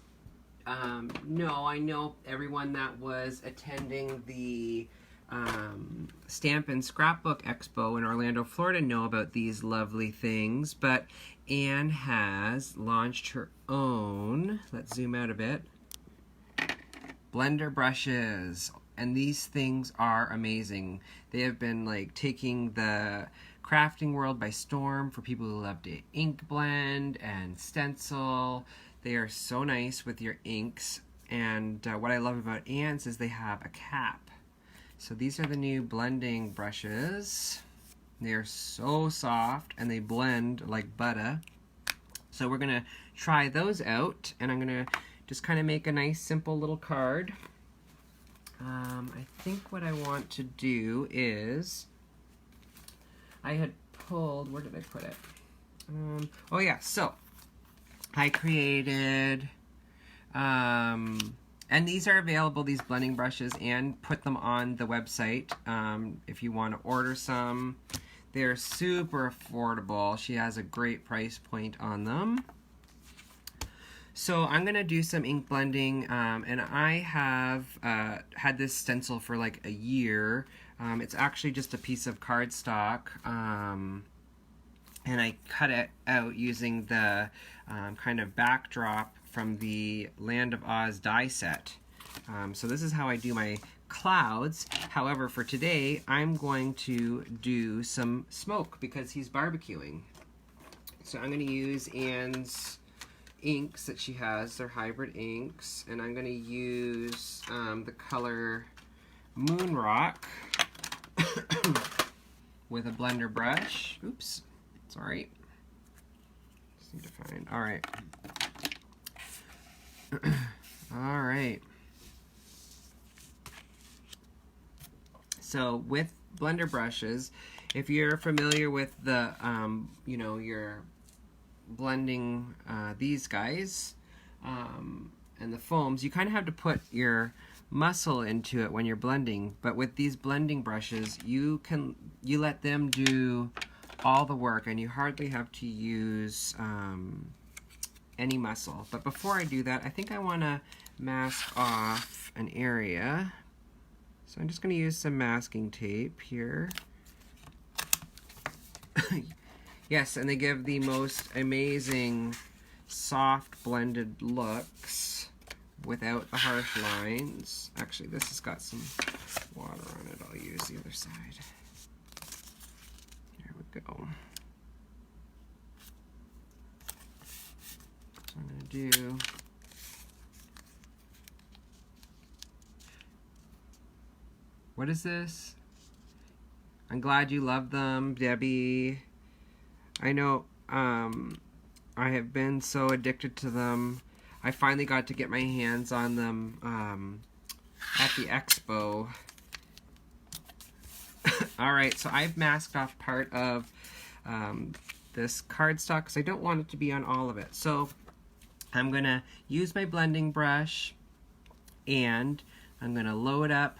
know. I know everyone that was attending the Stamp and Scrapbook Expo in Orlando, Florida know about these lovely things, but Anne has launched her own, let's zoom out a bit, blender brushes. And these things are amazing. They have been like taking the crafting world by storm for people who love to ink blend and stencil. They are so nice with your inks. And what I love about Anne's is they have a cap. So these are the new blending brushes. They are so soft and they blend like butter. So we're gonna try those out, and I'm gonna just kind of make a nice simple little card. I think what I want to do is, I had pulled, where did I put it? Oh yeah, so I created, and these are available, these blending brushes, and put them on the website if you want to order some. They're super affordable. She has a great price point on them. So I'm going to do some ink blending, and I have had this stencil for like a year. It's actually just a piece of cardstock, and I cut it out using the kind of backdrop from the Land of Oz die set. So this is how I do my clouds. However, for today, I'm going to do some smoke because he's barbecuing. So I'm going to use Anne's inks that she has. They're hybrid inks. And I'm going to use the color Moon Rock with a blender brush. Oops, sorry. Just need to find, all right. All right. So with blender brushes, if you're familiar with the, you know, your blending these guys and the foams, you kind of have to put your muscle into it when you're blending. But with these blending brushes, you let them do all the work, and you hardly have to use any muscle. But before I do that, I think I want to mask off an area. So I'm just going to use some masking tape here. Yes, and they give the most amazing soft blended looks without the harsh lines. Actually, this has got some water on it. I'll use the other side. There we go. So I'm going to do... What is this? I'm glad you love them, Debbie. I know I have been so addicted to them. I finally got to get my hands on them at the expo. Alright, so I've masked off part of this cardstock because I don't want it to be on all of it. So I'm going to use my blending brush, and I'm going to load up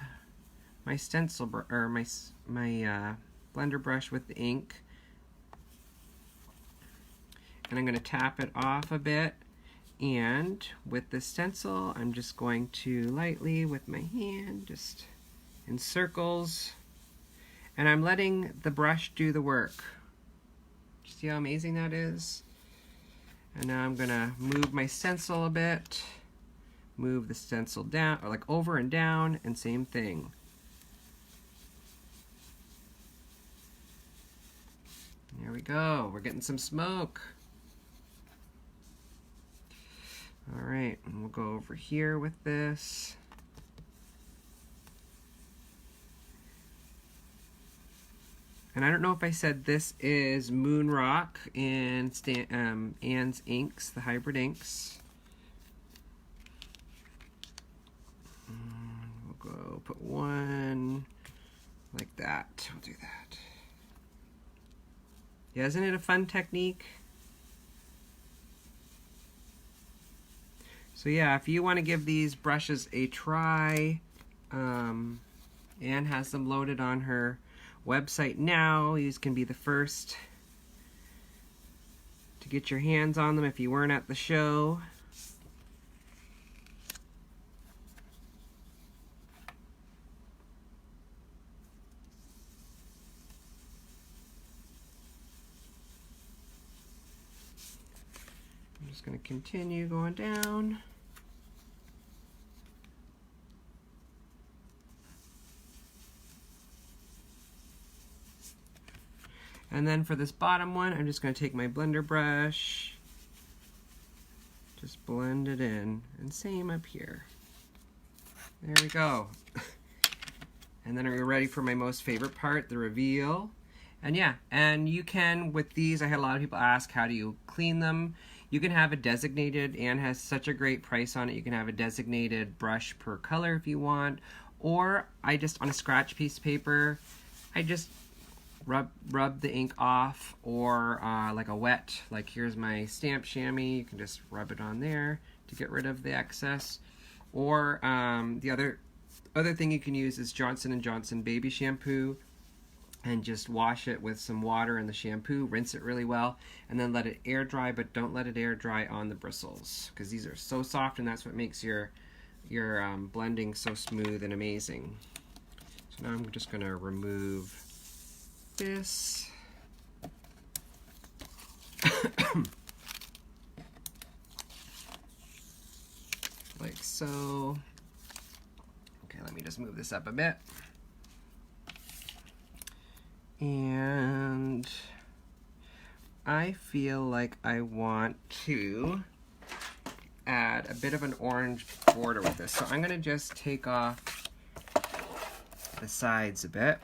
my stencil or my blender brush with the ink, and I'm going to tap it off a bit, and with the stencil I'm just going to lightly with my hand just in circles, and I'm letting the brush do the work. See how amazing that is? And now I'm going to move my stencil a bit, move the stencil down, or like over and down, and same thing. There we go. We're getting some smoke. All right, and we'll go over here with this. And I don't know if I said this is Moon Rock in Anne's inks, the hybrid inks. We'll go put one like that. We'll do that. Yeah, isn't it a fun technique? So yeah, if you want to give these brushes a try, Anne has them loaded on her website now. You can be the first to get your hands on them if you weren't at the show. I'm just going to continue going down. And then for this bottom one, I'm just going to take my blender brush, just blend it in, and same up here. There we go. And then we're ready for my most favorite part, the reveal. And yeah, and you can, with these, I had a lot of people ask, how do you clean them? You can have a designated, Anne has such a great price on it, you can have a designated brush per color if you want, or I just, on a scratch piece of paper, I just rub the ink off, or like a wet, like here's my stamp chamois, you can just rub it on there to get rid of the excess. Or the other thing you can use is Johnson & Johnson baby shampoo, and just wash it with some water and the shampoo, rinse it really well, and then let it air dry, but don't let it air dry on the bristles, because these are so soft, and that's what makes your blending so smooth and amazing. So now I'm just going to remove this. Like so. Okay, let me just move this up a bit. And I feel like I want to add a bit of an orange border with this. So I'm going to just take off the sides a bit.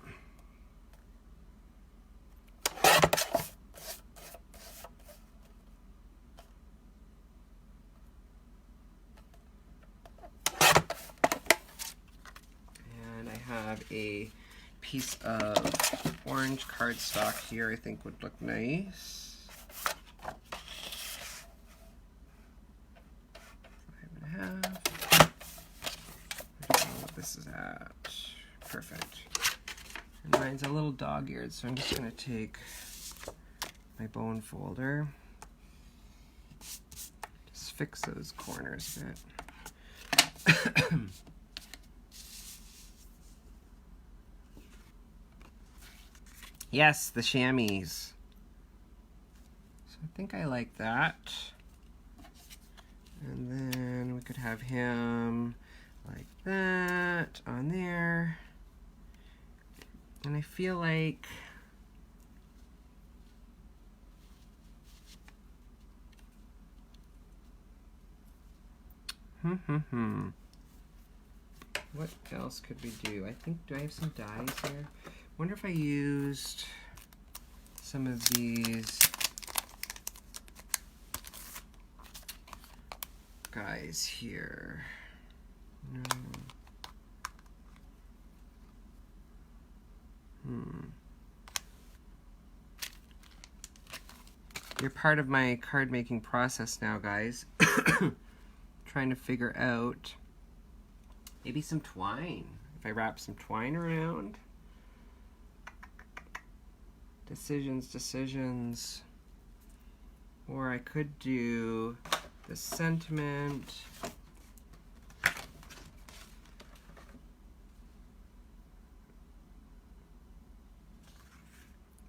And I have a piece of orange cardstock here I think would look nice. 5.5. I don't know what this is at. Perfect. And mine's a little dog-eared, so I'm just going to take my bone folder. Just fix those corners a bit. Yes, the chamois. So I think I like that. And then we could have him like that on there. And I feel like what else could we do? I think, do I have some dyes here? Wonder if I used some of these guys here. No. You're part of my card making process now, guys. Trying to figure out maybe some twine. If I wrap some twine around. Decisions. Or I could do the sentiment.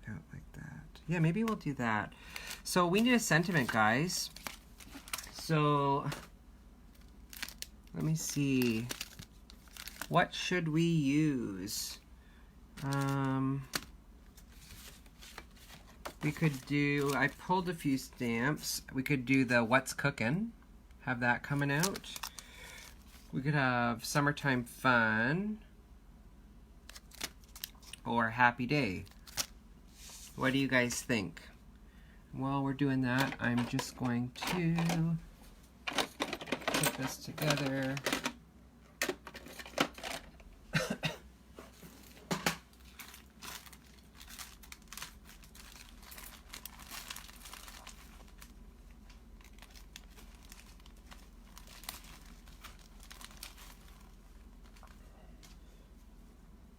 Out like that. Yeah, maybe we'll do that. So we need a sentiment, guys. So let me see. What should we use? We could do, I pulled a few stamps. We could do the What's Cookin', have that coming out. We could have Summertime Fun or Happy Day. What do you guys think? While we're doing that, I'm just going to put this together.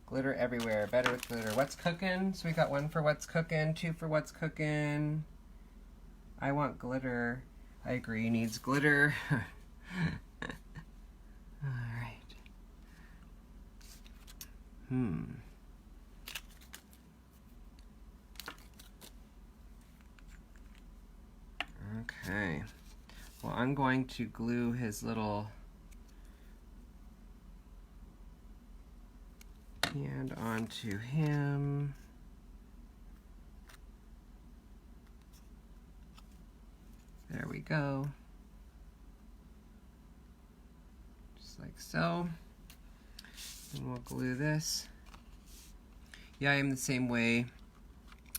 Glitter everywhere, better with glitter. What's cooking? So we got 1 for What's Cooking, 2 for What's Cooking. I want glitter. I agree, needs glitter. Alright. Okay. Well, I'm going to glue his little hand onto him. There we go. Just like so. And we'll glue this. Yeah, I am the same way.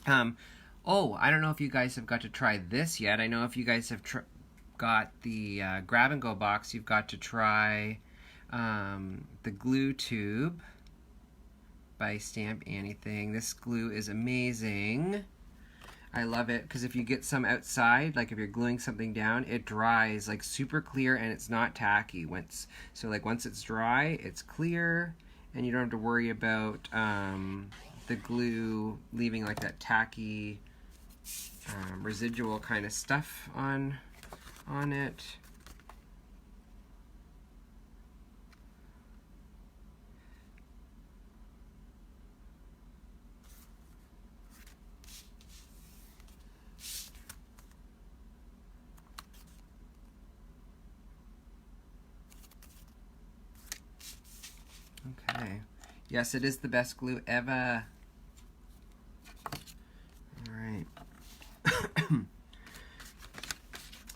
Oh, I don't know if you guys have got to try this yet. I know if you guys have got the grab and go box, you've got to try the glue tube by Stamp Anything. This glue is amazing. I love it because if you get some outside, like if you're gluing something down, it dries like super clear and it's not tacky. Once it's dry, it's clear and you don't have to worry about the glue leaving like that tacky residual kind of stuff on it. Yes, it is the best glue ever. All right.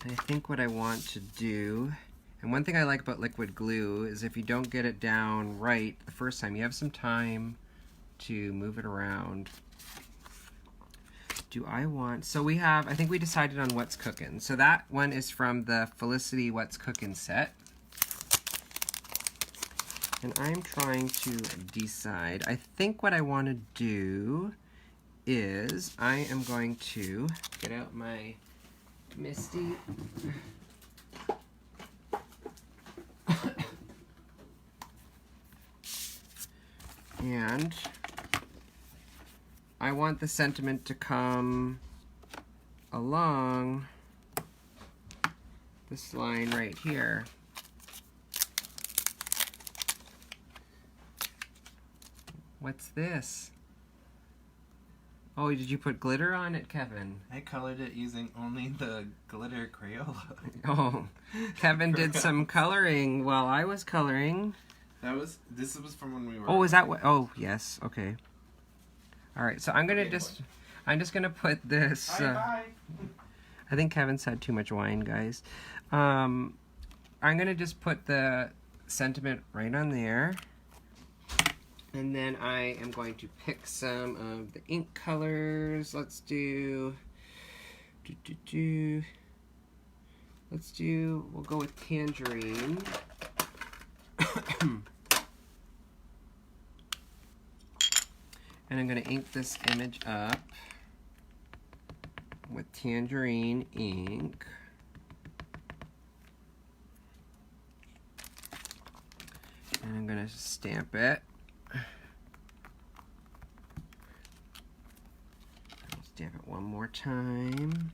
I think what I want to do, and one thing I like about liquid glue is if you don't get it down right the first time, you have some time to move it around. Do I want, so we have, I think we decided on What's Cookin'. So that one is from the Felicity What's Cookin' set. And I'm trying to decide. I think what I want to do is I am going to get out my Misty. And I want the sentiment to come along this line right here. What's this? Oh, did you put glitter on it, Kevin? I colored it using only the glitter Crayola. Oh, Kevin did some coloring while I was coloring. This was from when we were... Oh, is that what? Oh, yes. Okay. All right, so I'm just gonna put this. Bye. I think Kevin's had too much wine, guys. I'm gonna just put the sentiment right on there. And then I am going to pick some of the ink colors. Let's do, we'll go with tangerine. And I'm going to ink this image up with tangerine ink. And I'm going to stamp it. Stamp it one more time.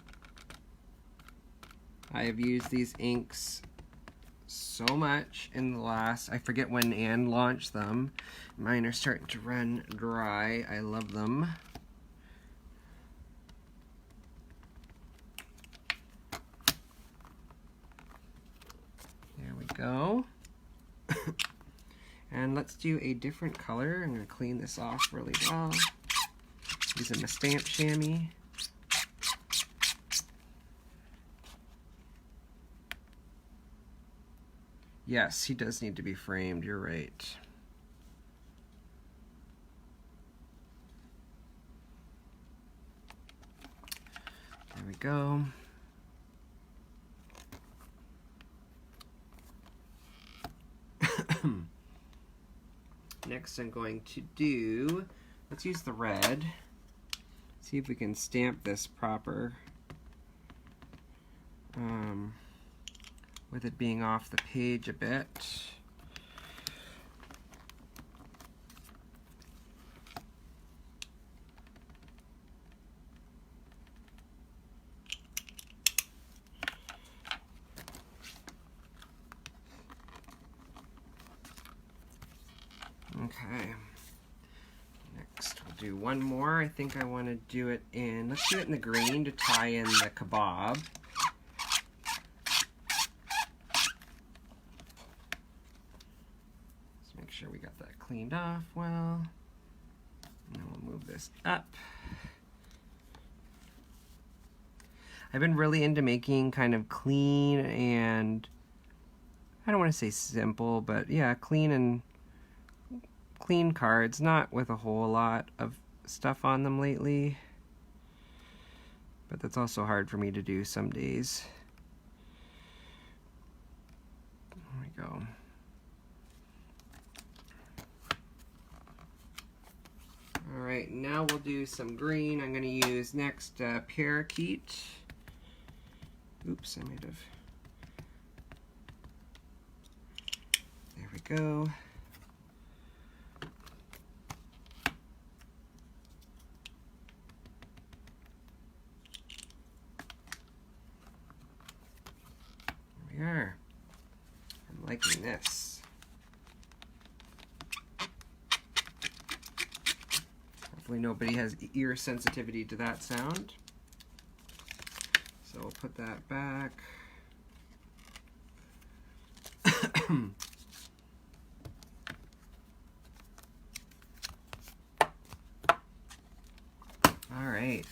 I have used these inks so much in the last, I forget when Anne launched them. Mine are starting to run dry. I love them. There we go. And let's do a different color. I'm going to clean this off really well. Using my stamp chamois. Yes, he does need to be framed. You're right. There we go. Next I'm going to do, let's use the red. See if we can stamp this proper with it being off the page a bit. Okay. Next we'll do one more. I think I want to do it in, let's do it in the green to tie in the kebab. Let's make sure we got that cleaned off well. And then we'll move this up. I've been really into making kind of clean and, I don't want to say simple, but yeah, clean cards, not with a whole lot of stuff on them lately. But that's also hard for me to do some days. There we go. Alright, now we'll do some green. I'm going to use next Parakeet. Oops, I might have. There we go. There we are. I'm liking this. Hopefully nobody has ear sensitivity to that sound. So we'll put that back. right.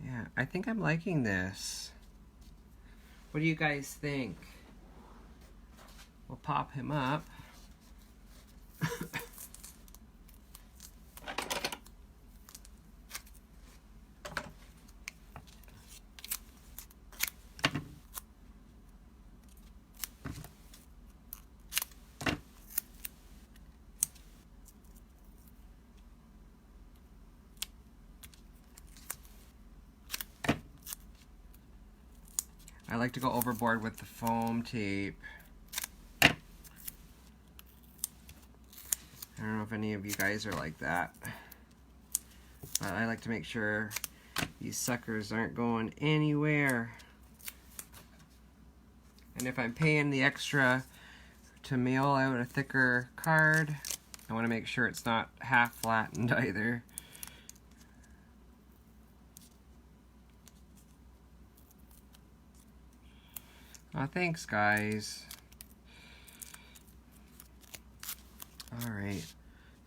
Yeah, I think I'm liking this. What do you guys think? We'll pop him up. I like to go overboard with the foam tape. I don't know if any of you guys are like that, but I like to make sure these suckers aren't going anywhere. And if I'm paying the extra to mail out a thicker card, I want to make sure it's not half flattened either. Oh, thanks, guys. Alright,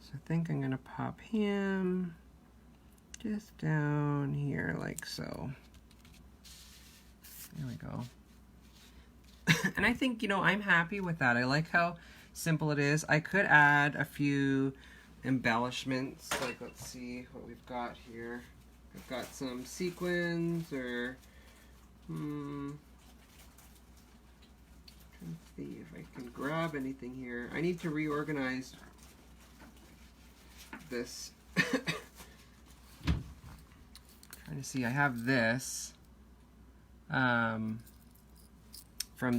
so I think I'm going to pop him just down here like so. There we go. And I think, you know, I'm happy with that. I like how simple it is. I could add a few embellishments, like let's see what we've got here. I've got some sequins or trying to see if I can grab anything here. I need to reorganize this. Trying to see, I have this from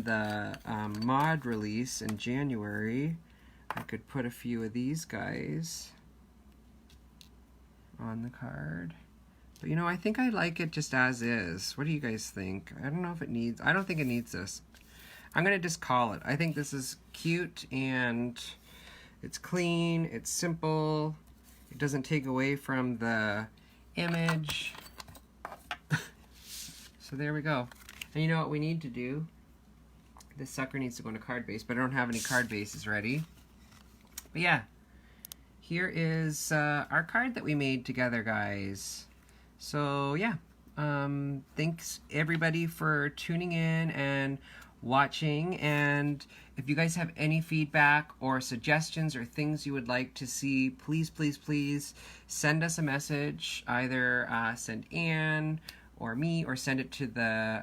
the mod release in January. I could put a few of these guys on the card. But you know, I think I like it just as is. What do you guys think? I don't know if it needs, I don't think it needs this. I'm gonna just call it. I think this is cute and it's clean, it's simple, it doesn't take away from the image. So there we go. And you know what we need to do? This sucker needs to go in a card base, but I don't have any card bases ready. But yeah, here is our card that we made together, guys. So yeah, thanks everybody for tuning in and watching, and if you guys have any feedback or suggestions or things you would like to see, please send us a message. Either send Anne or me, or send it to the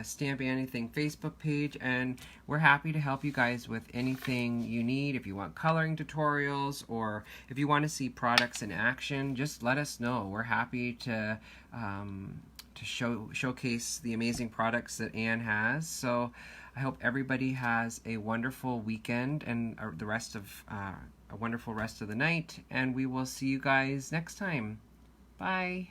Stampin' Anything Facebook page, and we're happy to help you guys with anything you need. If you want coloring tutorials or if you want to see products in action, just let us know. We're happy to showcase the amazing products that Anne has. So I hope everybody has a wonderful weekend and the rest of a wonderful rest of the night, and we will see you guys next time. Bye.